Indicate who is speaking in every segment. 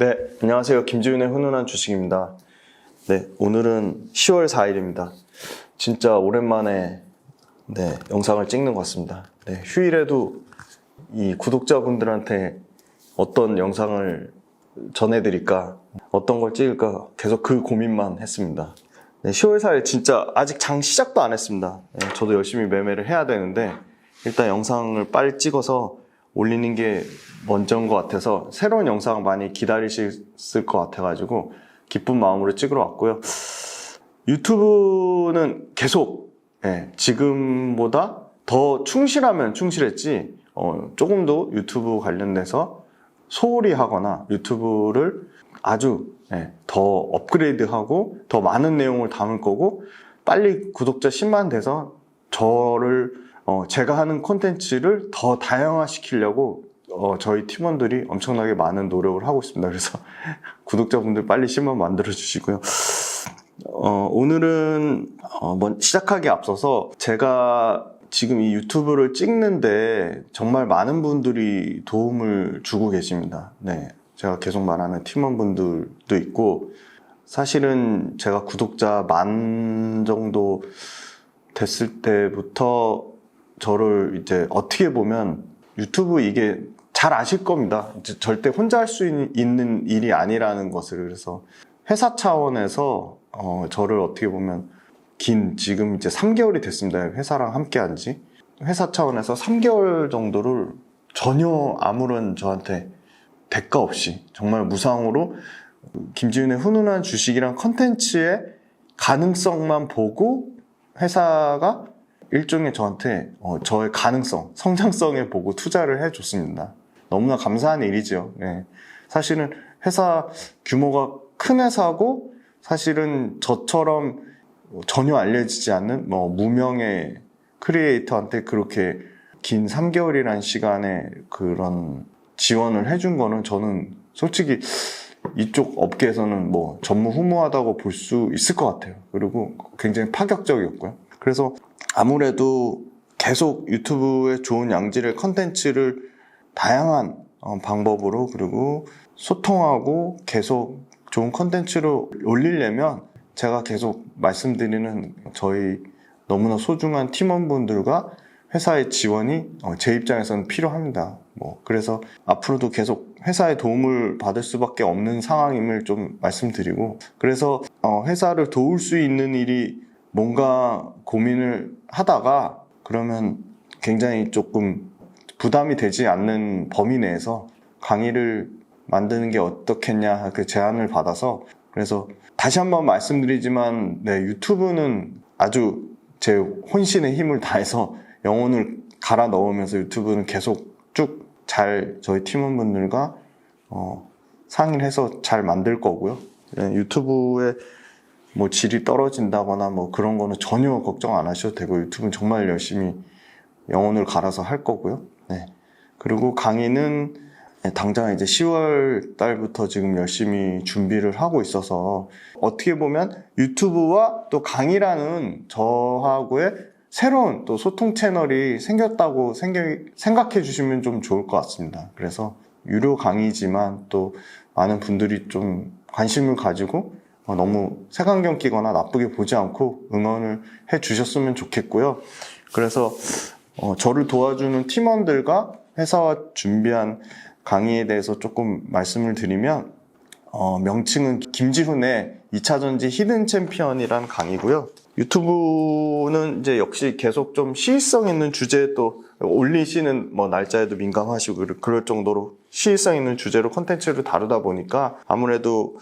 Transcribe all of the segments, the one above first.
Speaker 1: 네, 안녕하세요. 김지훈의 훈훈한 주식입니다. 네, 오늘은 10월 4일입니다. 진짜 오랜만에 영상을 찍는 것 같습니다. 네, 휴일에도 이 구독자분들한테 어떤 영상을 전해드릴까, 어떤 걸 찍을까 계속 그 고민만 했습니다. 네, 10월 4일 진짜 아직 장 시작도 안 했습니다. 네, 저도 열심히 매매를 해야 되는데 일단 영상을 빨리 찍어서 올리는 게 먼저인 것 같아서 새로운 영상 많이 기다리실 것 같아가지고 기쁜 마음으로 찍으러 왔고요. 유튜브는 계속 지금보다 더 충실하면 충실했지 조금 더 유튜브 관련돼서 소홀히 하거나 유튜브를 아주 더 업그레이드하고 더 많은 내용을 담을 거고 빨리 구독자 10만 돼서 저를 제가 하는 콘텐츠를 더 다양화시키려고 저희 팀원들이 엄청나게 많은 노력을 하고 있습니다. 그래서 구독자분들 빨리 10만 만들어 주시고요. 오늘은 시작하기 앞서서 제가 지금 이 유튜브를 찍는데 정말 많은 분들이 도움을 주고 계십니다. 네, 제가 계속 말하는 팀원분들도 있고 사실은 제가 구독자 10,000 정도 됐을 때부터 저를 이제 어떻게 보면 유튜브 이게 잘 아실 겁니다. 절대 혼자 할 수 있는 일이 아니라는 것을. 그래서 회사 차원에서 저를 어떻게 보면 지금 이제 3개월이 됐습니다. 회사랑 함께 한 지. 회사 차원에서 3개월 정도를 전혀 아무런 저한테 대가 없이 정말 무상으로 김지훈의 훈훈한 주식이란 컨텐츠의 가능성만 보고 회사가 일종의 저한테 저의 가능성, 성장성에 보고 투자를 해줬습니다. 너무나 감사한 일이죠. 네. 사실은 회사 규모가 큰 회사고 사실은 저처럼 전혀 알려지지 않는 무명의 크리에이터한테 그렇게 긴 3개월이라는 시간에 그런 지원을 해준 거는 저는 솔직히 이쪽 업계에서는 전무후무하다고 볼 수 있을 것 같아요. 그리고 굉장히 파격적이었고요. 그래서 아무래도 계속 유튜브에 좋은 양질의 컨텐츠를 다양한 방법으로 그리고 소통하고 계속 좋은 컨텐츠로 올리려면 제가 계속 말씀드리는 저희 너무나 소중한 팀원분들과 회사의 지원이 제 입장에서는 필요합니다. 그래서 앞으로도 계속 회사의 도움을 받을 수밖에 없는 상황임을 좀 말씀드리고, 그래서 회사를 도울 수 있는 일이 뭔가 고민을 하다가 그러면 굉장히 조금 부담이 되지 않는 범위 내에서 강의를 만드는 게 어떻겠냐 그 제안을 받아서, 그래서 다시 한번 말씀드리지만 유튜브는 아주 제 혼신의 힘을 다해서 영혼을 갈아 넣으면서 유튜브는 계속 쭉 잘 저희 팀원분들과 상의를 해서 잘 만들 거고요. 유튜브에 질이 떨어진다거나 그런 거는 전혀 걱정 안 하셔도 되고 유튜브는 정말 열심히 영혼을 갈아서 할 거고요. 그리고 강의는 당장 이제 10월 달부터 지금 열심히 준비를 하고 있어서 어떻게 보면 유튜브와 또 강의라는 저하고의 새로운 또 소통 채널이 생겼다고 생각해 주시면 좀 좋을 것 같습니다. 그래서 유료 강의지만 또 많은 분들이 좀 관심을 가지고 너무 색안경 끼거나 나쁘게 보지 않고 응원을 해 주셨으면 좋겠고요. 그래서 저를 도와주는 팀원들과 회사와 준비한 강의에 대해서 조금 말씀을 드리면 명칭은 김지훈의 2차전지 히든 챔피언이란 강의고요. 유튜브는 이제 역시 계속 좀 시의성 있는 주제에 또 올리시는 날짜에도 민감하시고 그럴 정도로 시의성 있는 주제로 콘텐츠를 다루다 보니까 아무래도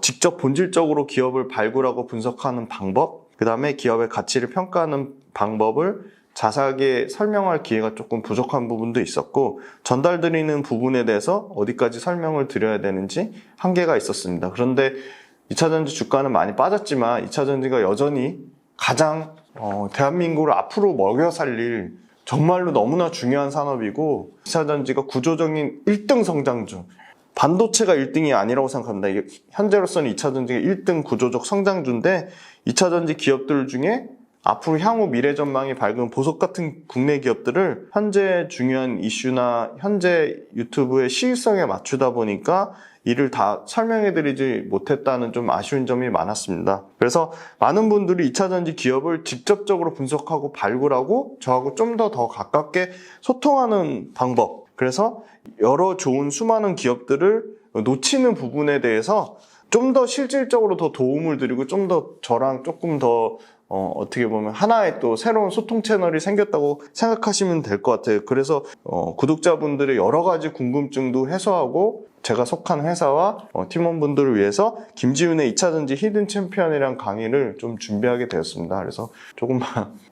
Speaker 1: 직접 본질적으로 기업을 발굴하고 분석하는 방법, 그 다음에 기업의 가치를 평가하는 방법을 자세하게 설명할 기회가 조금 부족한 부분도 있었고 전달드리는 부분에 대해서 어디까지 설명을 드려야 되는지 한계가 있었습니다. 그런데 2차전지 주가는 많이 빠졌지만 2차전지가 여전히 가장 대한민국을 앞으로 먹여 살릴 정말로 너무나 중요한 산업이고 2차전지가 구조적인 1등 성장주, 반도체가 1등이 아니라고 생각합니다. 이게 현재로서는 2차전지가 1등 구조적 성장주인데 2차전지 기업들 중에 앞으로 향후 미래 전망이 밝은 보석 같은 국내 기업들을 현재 중요한 이슈나 현재 유튜브의 시의성에 맞추다 보니까 이를 다 설명해드리지 못했다는 좀 아쉬운 점이 많았습니다. 그래서 많은 분들이 2차전지 기업을 직접적으로 분석하고 발굴하고 저하고 좀 더 가깝게 소통하는 방법, 그래서 여러 좋은 수많은 기업들을 놓치는 부분에 대해서 좀 더 실질적으로 더 도움을 드리고 좀 더 저랑 조금 더 어떻게 보면 하나의 또 새로운 소통 채널이 생겼다고 생각하시면 될 것 같아요. 그래서 구독자분들의 여러 가지 궁금증도 해소하고 제가 속한 회사와 팀원분들을 위해서 김지훈의 2차전지 히든 챔피언이란 강의를 좀 준비하게 되었습니다. 그래서 조금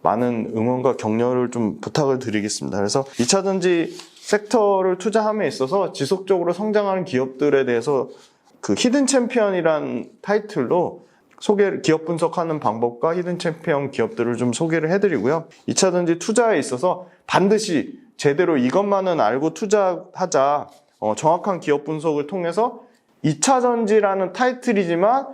Speaker 1: 많은 응원과 격려를 좀 부탁을 드리겠습니다. 그래서 2차전지 섹터를 투자함에 있어서 지속적으로 성장하는 기업들에 대해서 그 히든 챔피언이란 타이틀로 기업 분석하는 방법과 히든 챔피언 기업들을 좀 소개를 해드리고요. 2차전지 투자에 있어서 반드시 제대로 이것만은 알고 투자하자. 정확한 기업 분석을 통해서 2차전지라는 타이틀이지만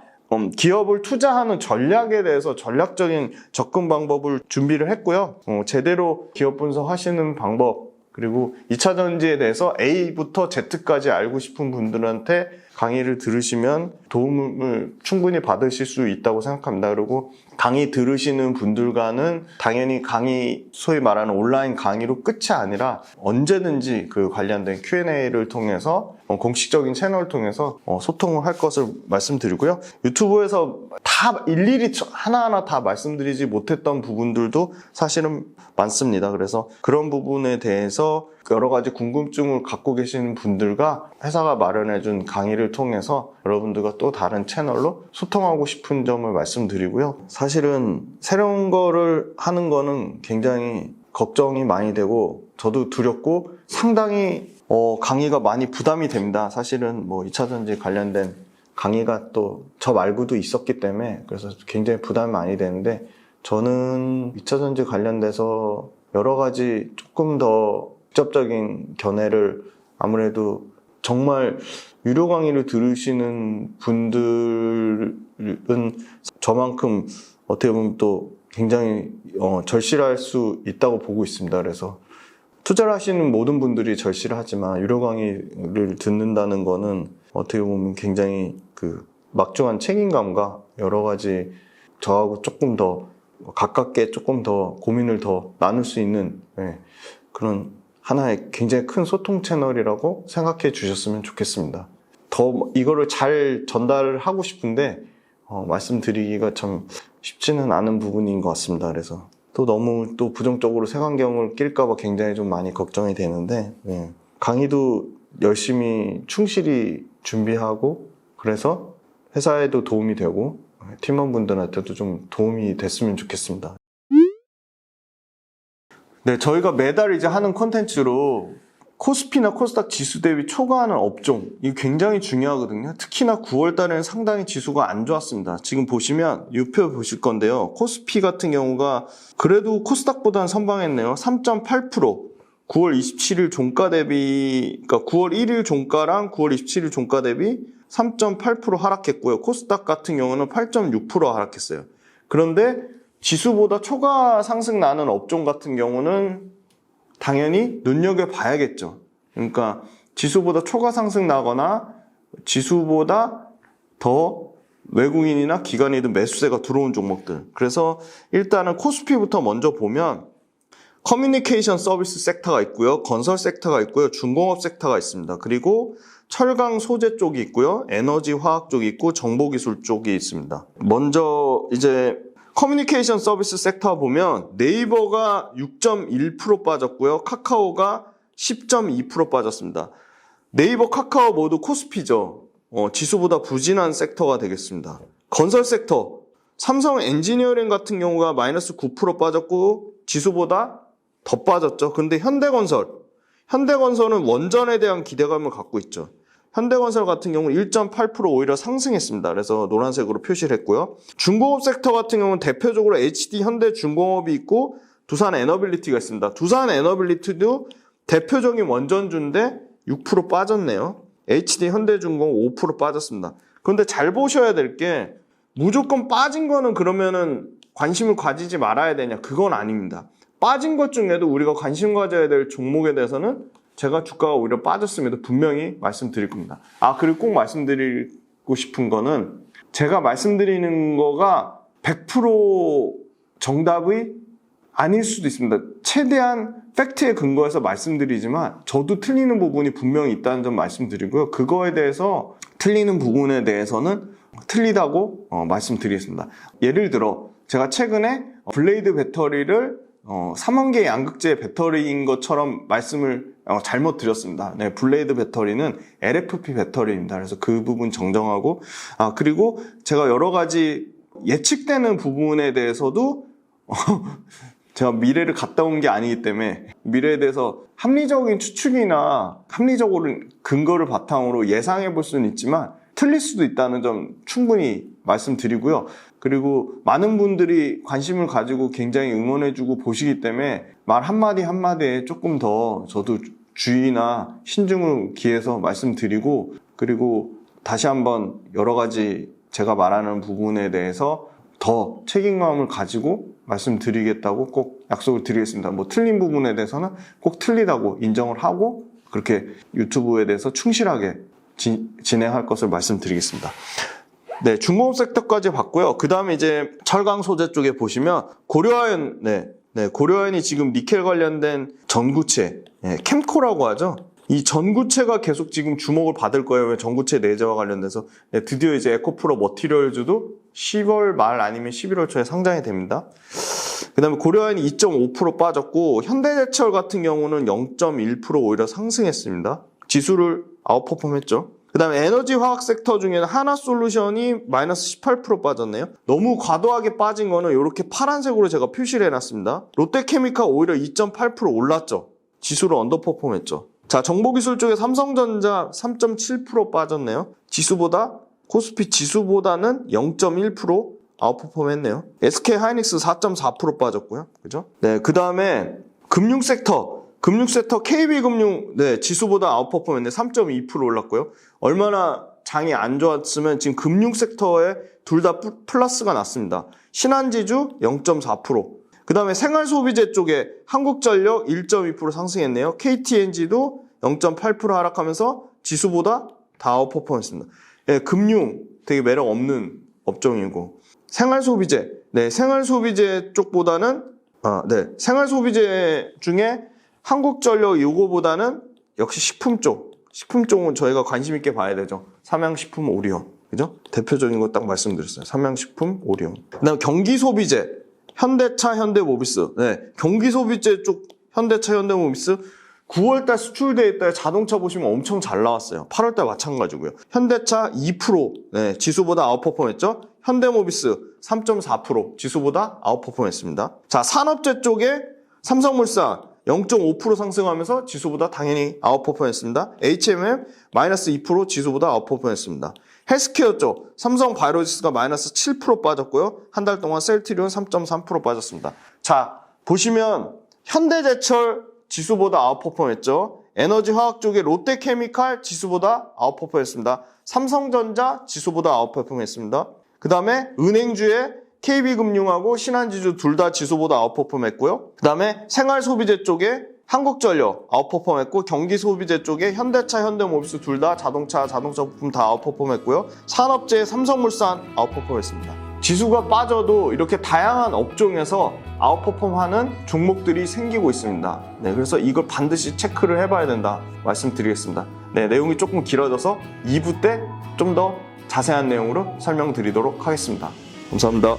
Speaker 1: 기업을 투자하는 전략에 대해서 전략적인 접근 방법을 준비를 했고요. 제대로 기업 분석하시는 방법, 그리고 2차전지에 대해서 A부터 Z까지 알고 싶은 분들한테 강의를 들으시면 도움을 충분히 받으실 수 있다고 생각합니다. 그리고 강의 들으시는 분들과는 당연히 소위 말하는 온라인 강의로 끝이 아니라 언제든지 그 관련된 Q&A를 통해서 공식적인 채널을 통해서 소통을 할 것을 말씀드리고요. 유튜브에서 다 일일이 하나하나 다 말씀드리지 못했던 부분들도 사실은 많습니다. 그래서 그런 부분에 대해서 여러 가지 궁금증을 갖고 계시는 분들과 회사가 마련해준 강의를 통해서 여러분들과 또 다른 채널로 소통하고 싶은 점을 말씀드리고요. 사실은 새로운 거를 하는 거는 굉장히 걱정이 많이 되고 저도 두렵고 상당히 강의가 많이 부담이 됩니다. 사실은 2차전지 관련된 강의가 또 저 말고도 있었기 때문에 그래서 굉장히 부담이 많이 되는데 저는 2차전지 관련돼서 여러 가지 조금 더 직접적인 견해를 아무래도 정말 유료 강의를 들으시는 분들은 저만큼 어떻게 보면 또 굉장히 절실할 수 있다고 보고 있습니다. 그래서 투자를 하시는 모든 분들이 절실을 하지만 유료 강의를 듣는다는 거는 어떻게 보면 굉장히 그 막중한 책임감과 여러 가지 저하고 조금 더 가깝게 조금 더 고민을 더 나눌 수 있는 그런 하나의 굉장히 큰 소통 채널이라고 생각해 주셨으면 좋겠습니다. 더 이거를 잘 전달을 하고 싶은데 말씀드리기가 참 쉽지는 않은 부분인 것 같습니다. 그래서 또 너무 또 부정적으로 색안경을 낄까봐 굉장히 좀 많이 걱정이 되는데 강의도 열심히 충실히 준비하고 그래서 회사에도 도움이 되고 팀원분들한테도 좀 도움이 됐으면 좋겠습니다. 네, 저희가 매달 이제 하는 콘텐츠로 코스피나 코스닥 지수 대비 초과하는 업종, 이게 굉장히 중요하거든요. 특히나 9월 달에는 상당히 지수가 안 좋았습니다. 지금 보시면 유표 보실 건데요. 코스피 같은 경우가 그래도 코스닥보다는 선방했네요. 3.8%. 9월 27일 종가 대비, 그러니까 9월 1일 종가랑 9월 27일 종가 대비 3.8% 하락했고요. 코스닥 같은 경우는 8.6% 하락했어요. 그런데 지수보다 초과 상승 나는 업종 같은 경우는 당연히 눈여겨봐야겠죠. 그러니까 지수보다 초과 상승 나거나 지수보다 더 외국인이나 기관이든 매수세가 들어온 종목들. 그래서 일단은 코스피부터 먼저 보면 커뮤니케이션 서비스 섹터가 있고요. 건설 섹터가 있고요. 중공업 섹터가 있습니다. 그리고 철강 소재 쪽이 있고요. 에너지 화학 쪽이 있고 정보기술 쪽이 있습니다. 먼저 이제 커뮤니케이션 서비스 섹터 보면 네이버가 6.1% 빠졌고요. 카카오가 10.2% 빠졌습니다. 네이버, 카카오 모두 코스피죠. 지수보다 부진한 섹터가 되겠습니다. 건설 섹터, 삼성 엔지니어링 같은 경우가 마이너스 9% 빠졌고 지수보다 더 빠졌죠. 근데 현대건설은 원전에 대한 기대감을 갖고 있죠. 현대건설 같은 경우는 1.8% 오히려 상승했습니다. 그래서 노란색으로 표시를 했고요. 중공업 섹터 같은 경우는 대표적으로 HD 현대중공업이 있고 두산 에너빌리티가 있습니다. 두산 에너빌리티도 대표적인 원전주인데 6% 빠졌네요. HD 현대중공업 5% 빠졌습니다. 그런데 잘 보셔야 될 게 무조건 빠진 거는 그러면은 관심을 가지지 말아야 되냐? 그건 아닙니다. 빠진 것 중에도 우리가 관심 가져야 될 종목에 대해서는 제가 주가가 오히려 빠졌음에도 분명히 말씀드릴 겁니다. 그리고 꼭 말씀드리고 싶은 거는 제가 말씀드리는 거가 100% 정답이 아닐 수도 있습니다. 최대한 팩트에 근거해서 말씀드리지만 저도 틀리는 부분이 분명히 있다는 점 말씀드리고요. 그거에 대해서 틀리는 부분에 대해서는 틀리다고 말씀드리겠습니다. 예를 들어 제가 최근에 블레이드 배터리를 3원계 양극재 배터리인 것처럼 말씀을 잘못 드렸습니다. 네, 블레이드 배터리는 LFP 배터리입니다. 그래서 그 부분 정정하고 그리고 제가 여러 가지 예측되는 부분에 대해서도 제가 미래를 갔다 온 게 아니기 때문에 미래에 대해서 합리적인 추측이나 합리적으로 근거를 바탕으로 예상해 볼 수는 있지만 틀릴 수도 있다는 점 충분히 말씀드리고요. 그리고 많은 분들이 관심을 가지고 굉장히 응원해주고 보시기 때문에 말 한마디 한마디에 조금 더 저도 주의나 신중을 기해서 말씀드리고 그리고 다시 한번 여러 가지 제가 말하는 부분에 대해서 더 책임감을 가지고 말씀드리겠다고 꼭 약속을 드리겠습니다. 틀린 부분에 대해서는 꼭 틀리다고 인정을 하고 그렇게 유튜브에 대해서 충실하게 진행할 것을 말씀드리겠습니다. 네, 중공업 섹터까지 봤고요. 그 다음에 이제 철강 소재 쪽에 보시면 고려아연, 고려아연이 지금 니켈 관련된 전구체, 캠코라고 하죠. 이 전구체가 계속 지금 주목을 받을 거예요. 전구체 내재와 관련돼서 드디어 이제 에코프로 머티리얼즈도 10월 말 아니면 11월 초에 상장이 됩니다. 그 다음에 고려아연이 2.5% 빠졌고 현대제철 같은 경우는 0.1% 오히려 상승했습니다. 지수를 아웃퍼폼 했죠. 그 다음에 에너지 화학 섹터 중에는 하나솔루션이 마이너스 18% 빠졌네요. 너무 과도하게 빠진 거는 이렇게 파란색으로 제가 표시를 해놨습니다. 롯데케미칼 오히려 2.8% 올랐죠. 지수를 언더퍼폼 했죠. 자, 정보기술 쪽에 삼성전자 3.7% 빠졌네요. 지수보다 코스피 지수보다는 0.1% 아웃퍼폼 했네요. SK하이닉스 4.4% 빠졌고요. 그죠? 네, 그 다음에 금융 섹터 KB금융 지수보다 아웃퍼폼 했네. 3.2% 올랐고요. 얼마나 장이 안 좋았으면 지금 금융 섹터에 둘 다 플러스가 났습니다. 신한지주 0.4%. 그 다음에 생활소비재 쪽에 한국전력 1.2% 상승했네요. KTNG도 0.8% 하락하면서 지수보다 다 아웃퍼폼했습니다. 금융 되게 매력 없는 업종이고 생활소비재 생활소비재 쪽보다는 생활소비재 중에 한국전력 요거보다는 역시 식품 쪽은 저희가 관심 있게 봐야 되죠. 삼양식품, 오리온, 그죠? 대표적인 거 딱 말씀드렸어요. 삼양식품, 오리온. 그다음 경기소비재, 현대차, 현대모비스. 경기소비재 쪽 현대차, 현대모비스 9월달 수출데이터에 자동차 보시면 엄청 잘 나왔어요. 8월달 마찬가지고요. 현대차 2% 지수보다 아웃퍼폼했죠. 현대모비스 3.4% 지수보다 아웃퍼폼했습니다. 자, 산업재 쪽에 삼성물산 0.5% 상승하면서 지수보다 당연히 아웃퍼폼했습니다. HMM 마이너스 2% 지수보다 아웃퍼폼했습니다. 헬스케어 쪽 삼성바이오로직스가 마이너스 7% 빠졌고요. 한 달 동안 셀트리온 3.3% 빠졌습니다. 자, 보시면 현대제철 지수보다 아웃퍼폼했죠. 에너지 화학 쪽에 롯데케미칼 지수보다 아웃퍼폼했습니다. 삼성전자 지수보다 아웃퍼폼했습니다. 그 다음에 은행주에 KB금융하고 신한지주 둘 다 지수보다 아웃퍼폼했고요. 그 다음에 생활소비재 쪽에 한국전력 아웃퍼폼했고 경기소비재 쪽에 현대차, 현대모비스 둘 다 자동차 부품 다 아웃퍼폼했고요. 산업재에 삼성물산 아웃퍼폼했습니다. 지수가 빠져도 이렇게 다양한 업종에서 아웃퍼폼하는 종목들이 생기고 있습니다. 그래서 이걸 반드시 체크를 해봐야 된다 말씀드리겠습니다. 내용이 조금 길어져서 2부 때 좀 더 자세한 내용으로 설명드리도록 하겠습니다. 감사합니다.